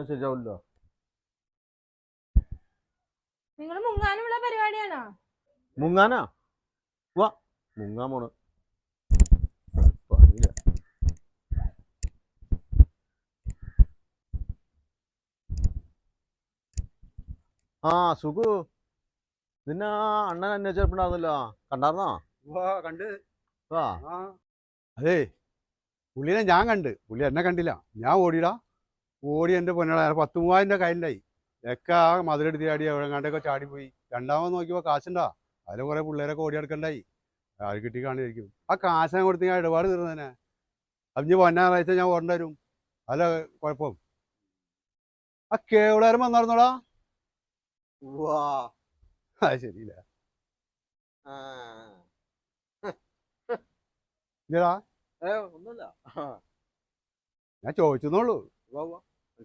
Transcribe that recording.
ശരിയാവില്ല. നിങ്ങൾ മുങ്ങാനുള്ള പരിപാടിയാണോ? മുങ്ങാനാ? വാ മുങ്ങാൻ പോണ്. പണിയില്ല. ആ സുഖു, നിന്നെ അണ്ണൻ അന്വേഷിച്ചിട്ടുണ്ടായിരുന്നല്ലോ, കണ്ടാർന്നോ? കണ്ട്. വാ. അതേ, പുള്ളിനെ ഞാൻ കണ്ട്, പുള്ളി എന്നെ കണ്ടില്ല. ഞാൻ ഓടിയിടാ, ഓടി എൻ്റെ പൊന്നട 10,000 കയ്യിലായി. ഒക്കെ ആ മതിലെടുത്ത് ചാടി എവിടെങ്ങാണ്ടൊക്കെ ചാടിപ്പോയി. രണ്ടാമത് നോക്കിയപ്പോൾ കാശുണ്ടാ, അതിൽ കുറെ പിള്ളേരൊക്കെ ഓടിയെടുക്കണ്ടായി. ആര് കിട്ടി കാണിയിരിക്കും. ആ കാശിനെ കൊടുത്ത് ഞാൻ ഇടപാട് തീർന്നതിനെ. അത് ഞാൻ പൊന്നാറാഴ്ച ഞാൻ ഓടേണ്ടി വരും. അല്ല കുഴപ്പം. ആ കേവളാരം വന്നായിരുന്നോടാ? അത് ശരിയില്ല. ഇല്ലടാ, ഒന്നുമില്ല. ഞാൻ ചോദിച്ചെന്നുള്ളൂ.